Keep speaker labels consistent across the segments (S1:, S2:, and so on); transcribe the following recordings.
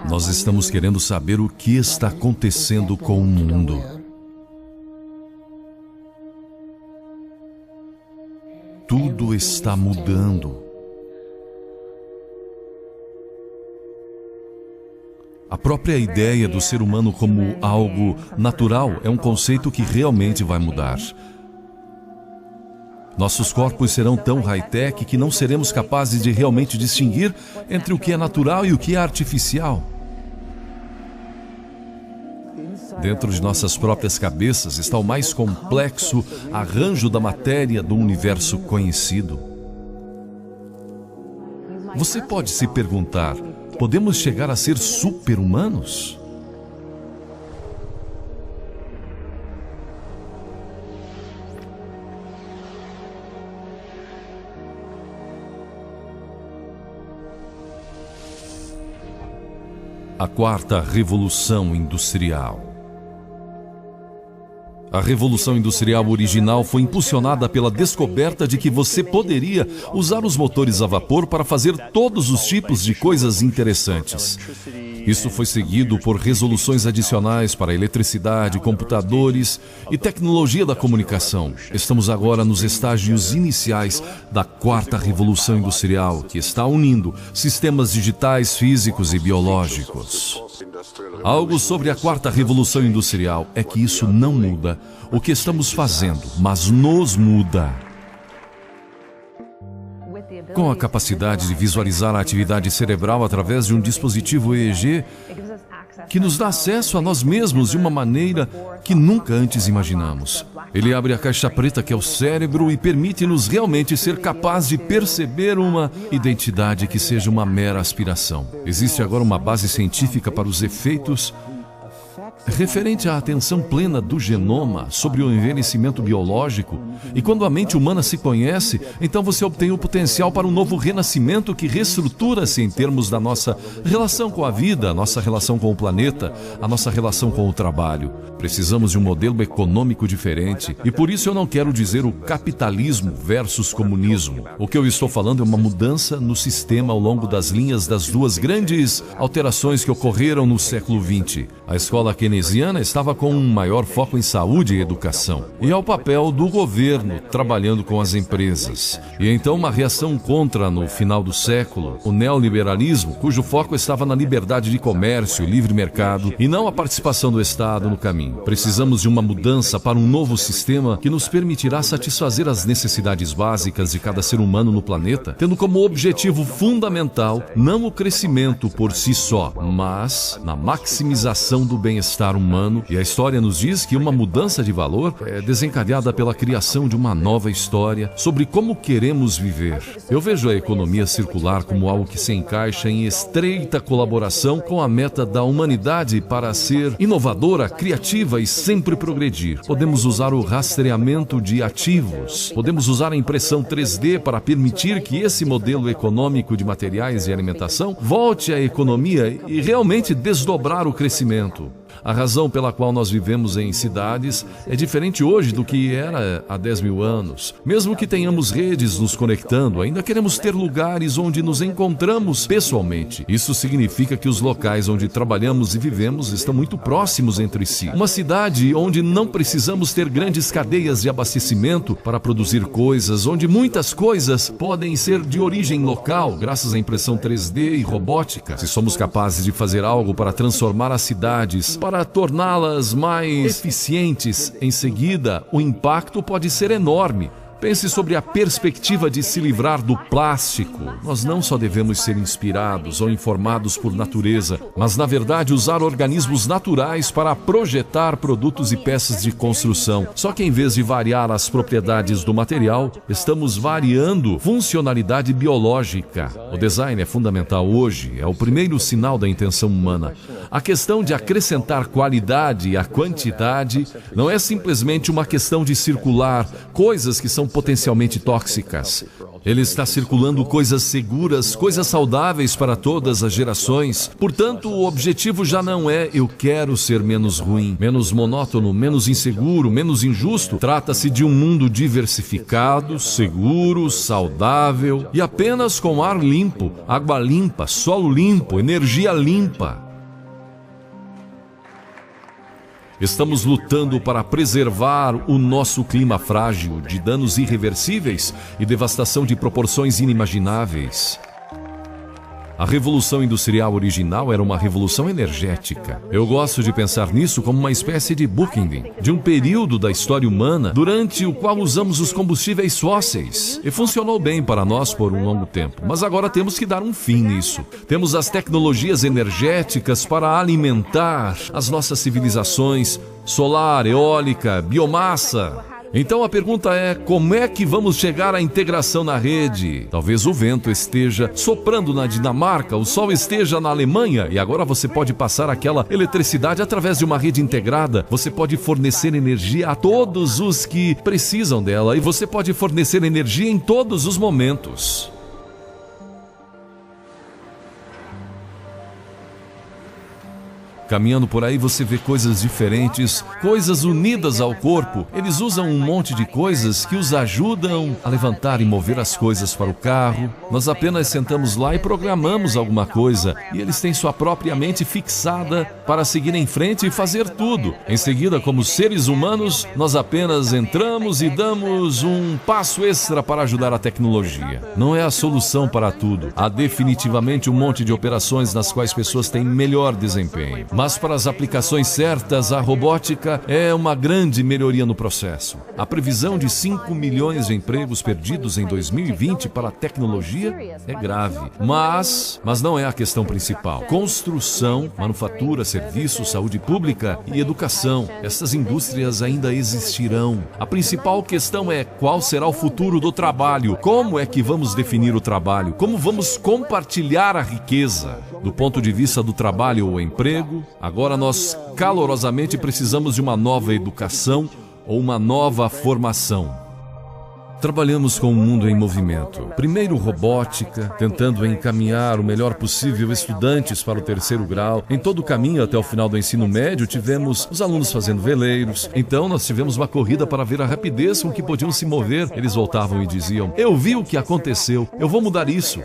S1: Nós estamos querendo saber o que está acontecendo com o mundo. Tudo está mudando. A própria ideia do ser humano como algo natural é um conceito que realmente vai mudar. Nossos corpos serão tão high-tech que não seremos capazes de realmente distinguir entre o que é natural e o que é artificial. Dentro de nossas próprias cabeças está o mais complexo arranjo da matéria do universo conhecido. Você pode se perguntar, podemos chegar a ser super-humanos? A quarta revolução industrial. A revolução industrial original foi impulsionada pela descoberta de que você poderia usar os motores a vapor para fazer todos os tipos de coisas interessantes. Isso foi seguido por resoluções adicionais para eletricidade, computadores e tecnologia da comunicação. Estamos agora nos estágios iniciais da quarta revolução industrial, que está unindo sistemas digitais, físicos e biológicos. Algo sobre a quarta revolução industrial é que isso não muda o que estamos fazendo, mas nos muda. Com a capacidade de visualizar a atividade cerebral através de um dispositivo EEG que nos dá acesso a nós mesmos de uma maneira que nunca antes imaginamos. Ele abre a caixa preta que é o cérebro e permite-nos realmente ser capazes de perceber uma identidade que seja uma mera aspiração. Existe agora uma base científica para os efeitos referente à atenção plena do genoma sobre o envelhecimento biológico, e quando a mente humana se conhece, então você obtém o potencial para um novo renascimento que reestrutura-se em termos da nossa relação com a vida, a nossa relação com o planeta, a nossa relação com o trabalho. Precisamos de um modelo econômico diferente, e por isso eu não quero dizer o capitalismo versus comunismo. O que eu estou falando é uma mudança no sistema ao longo das linhas das duas grandes alterações que ocorreram no século XX. A escola keynesiana estava com um maior foco em saúde e educação, e ao papel do governo trabalhando com as empresas. E então uma reação contra, no final do século, o neoliberalismo, cujo foco estava na liberdade de comércio, livre mercado, e não a participação do Estado no caminho. Precisamos de uma mudança para um novo sistema que nos permitirá satisfazer as necessidades básicas de cada ser humano no planeta, tendo como objetivo fundamental não o crescimento por si só, mas na maximização do bem-estar humano. E a história nos diz que uma mudança de valor é desencadeada pela criação de uma nova história sobre como queremos viver. Eu vejo a economia circular como algo que se encaixa em estreita colaboração com a meta da humanidade para ser inovadora, criativa e sempre progredir. Podemos usar o rastreamento de ativos, podemos usar a impressão 3D para permitir que esse modelo econômico de materiais e alimentação volte à economia e realmente desdobrar o crescimento. A razão pela qual nós vivemos em cidades é diferente hoje do que era há 10 mil anos. Mesmo que tenhamos redes nos conectando, ainda queremos ter lugares onde nos encontramos pessoalmente. Isso significa que os locais onde trabalhamos e vivemos estão muito próximos entre si. Uma cidade onde não precisamos ter grandes cadeias de abastecimento para produzir coisas, onde muitas coisas podem ser de origem local, graças à impressão 3D e robótica. Se somos capazes de fazer algo para transformar as cidades, para torná-las mais eficientes, em seguida, o impacto pode ser enorme. Pense sobre a perspectiva de se livrar do plástico. Nós não só devemos ser inspirados ou informados por natureza, mas, na verdade, usar organismos naturais para projetar produtos e peças de construção. Só que, em vez de variar as propriedades do material, estamos variando funcionalidade biológica. O design é fundamental hoje, é o primeiro sinal da intenção humana. A questão de acrescentar qualidade à quantidade não é simplesmente uma questão de circular coisas que são potencialmente tóxicas. Ele está circulando coisas seguras, coisas saudáveis para todas as gerações. Portanto, o objetivo já não é eu quero ser menos ruim, menos monótono, menos inseguro, menos injusto. Trata-se de um mundo diversificado, seguro, saudável e apenas com ar limpo, água limpa, solo limpo, energia limpa. Estamos lutando para preservar o nosso clima frágil de danos irreversíveis e devastação de proporções inimagináveis. A Revolução Industrial original era uma revolução energética. Eu gosto de pensar nisso como uma espécie de bookending, de um período da história humana durante o qual usamos os combustíveis fósseis. E funcionou bem para nós por um longo tempo, mas agora temos que dar um fim nisso. Temos as tecnologias energéticas para alimentar as nossas civilizações, solar, eólica, biomassa. Então a pergunta é, como é que vamos chegar à integração na rede? Talvez o vento esteja soprando na Dinamarca, o sol esteja na Alemanha e agora você pode passar aquela eletricidade através de uma rede integrada. Você pode fornecer energia a todos os que precisam dela e você pode fornecer energia em todos os momentos. Caminhando por aí você vê coisas diferentes, coisas unidas ao corpo. Eles usam um monte de coisas que os ajudam a levantar e mover as coisas para o carro. Nós apenas sentamos lá e programamos alguma coisa. E eles têm sua própria mente fixada para seguir em frente e fazer tudo. Em seguida, como seres humanos, nós apenas entramos e damos um passo extra para ajudar a tecnologia. Não é a solução para tudo. Há definitivamente um monte de operações nas quais pessoas têm melhor desempenho. Mas para as aplicações certas, a robótica é uma grande melhoria no processo. A previsão de 5 milhões de empregos perdidos em 2020 para a tecnologia é grave. Mas não é a questão principal. Construção, manufatura, serviços, saúde pública e educação. Essas indústrias ainda existirão. A principal questão é qual será o futuro do trabalho. Como é que vamos definir o trabalho? Como vamos compartilhar a riqueza? Do ponto de vista do trabalho ou emprego, agora nós calorosamente precisamos de uma nova educação ou uma nova formação. Trabalhamos com um mundo em movimento. Primeiro robótica, tentando encaminhar o melhor possível estudantes para o 3º grau. Em todo o caminho até o final do ensino médio, tivemos os alunos fazendo veleiros. Então nós tivemos uma corrida para ver a rapidez com que podiam se mover. Eles voltavam e diziam, eu vi o que aconteceu, eu vou mudar isso.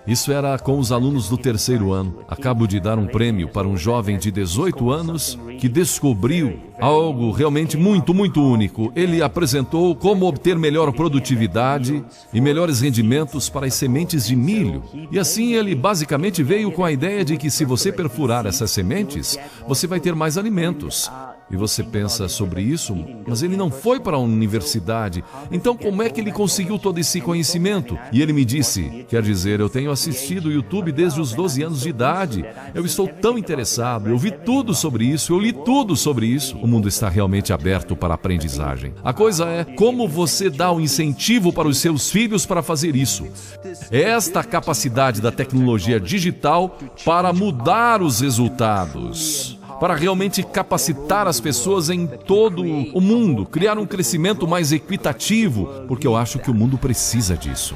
S1: Isso era com os alunos do 3º ano. Acabo de dar um prêmio para um jovem de 18 anos que descobriu algo realmente muito único. Ele apresentou como obter melhor produtividade e melhores rendimentos para as sementes de milho. E assim ele basicamente veio com a ideia de que se você perfurar essas sementes, você vai ter mais alimentos. E você pensa sobre isso, mas ele não foi para a universidade. Então como é que ele conseguiu todo esse conhecimento? E ele me disse, quer dizer, eu tenho assistido o YouTube desde os 12 anos de idade. Eu estou tão interessado, eu vi tudo sobre isso, eu li tudo sobre isso. O mundo está realmente aberto para a aprendizagem. A coisa é como você dá o incentivo para os seus filhos para fazer isso. É esta a capacidade da tecnologia digital para mudar os resultados. Para realmente capacitar as pessoas em todo o mundo, criar um crescimento mais equitativo, porque eu acho que o mundo precisa disso.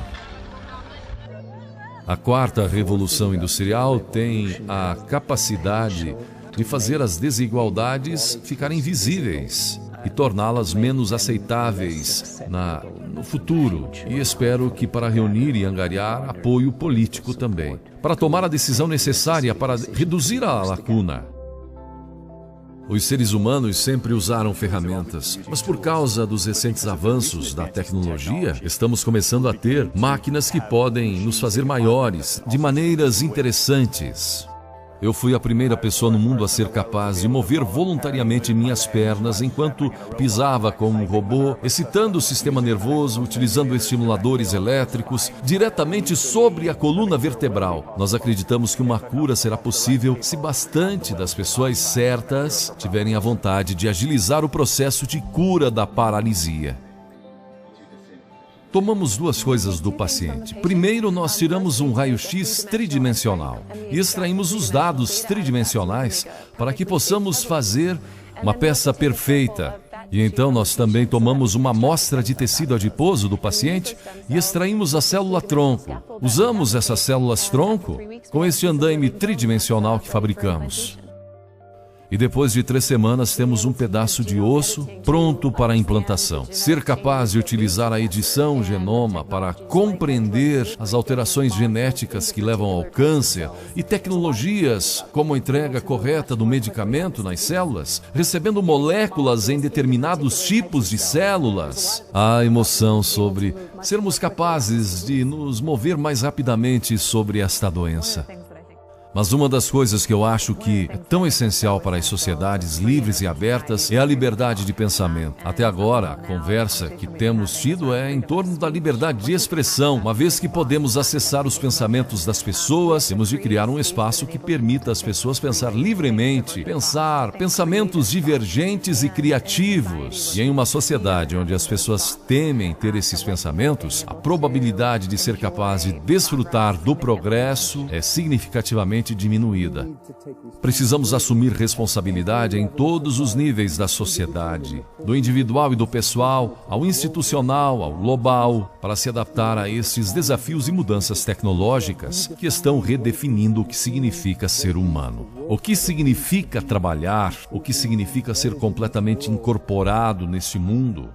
S1: A 4ª Revolução Industrial tem a capacidade de fazer as desigualdades ficarem visíveis e torná-las menos aceitáveis no futuro. E espero que para reunir e angariar apoio político também, para tomar a decisão necessária para reduzir a lacuna. Os seres humanos sempre usaram ferramentas, mas por causa dos recentes avanços da tecnologia, estamos começando a ter máquinas que podem nos fazer maiores de maneiras interessantes. Eu fui a primeira pessoa no mundo a ser capaz de mover voluntariamente minhas pernas enquanto pisava com um robô, excitando o sistema nervoso, utilizando estimuladores elétricos diretamente sobre a coluna vertebral. Nós acreditamos que uma cura será possível se bastante das pessoas certas tiverem a vontade de agilizar o processo de cura da paralisia. Tomamos 2 coisas do paciente. Primeiro, nós tiramos um raio-x tridimensional e extraímos os dados tridimensionais para que possamos fazer uma peça perfeita. E então nós também tomamos uma amostra de tecido adiposo do paciente e extraímos a célula-tronco. Usamos essas células-tronco com este andaime tridimensional que fabricamos. E depois de 3 semanas temos um pedaço de osso pronto para a implantação. Ser capaz de utilizar a edição genoma para compreender as alterações genéticas que levam ao câncer e tecnologias como a entrega correta do medicamento nas células, recebendo moléculas em determinados tipos de células. A emoção sobre sermos capazes de nos mover mais rapidamente sobre esta doença. Mas uma das coisas que eu acho que é tão essencial para as sociedades livres e abertas é a liberdade de pensamento. Até agora, a conversa que temos tido é em torno da liberdade de expressão. Uma vez que podemos acessar os pensamentos das pessoas, temos de criar um espaço que permita às pessoas pensar livremente, pensar pensamentos divergentes e criativos. E em uma sociedade onde as pessoas temem ter esses pensamentos, a probabilidade de ser capaz de desfrutar do progresso é significativamente diminuída. Precisamos assumir responsabilidade em todos os níveis da sociedade, do individual e do pessoal, ao institucional, ao global, para se adaptar a esses desafios e mudanças tecnológicas que estão redefinindo o que significa ser humano. O que significa trabalhar, o que significa ser completamente incorporado neste mundo.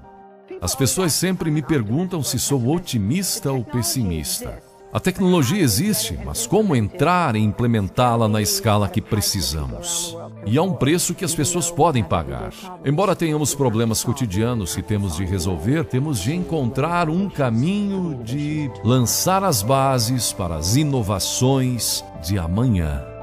S1: As pessoas sempre me perguntam se sou otimista ou pessimista. A tecnologia existe, mas como entrar e implementá-la na escala que precisamos? E há um preço que as pessoas podem pagar. Embora tenhamos problemas cotidianos que temos de resolver, temos de encontrar um caminho de lançar as bases para as inovações de amanhã.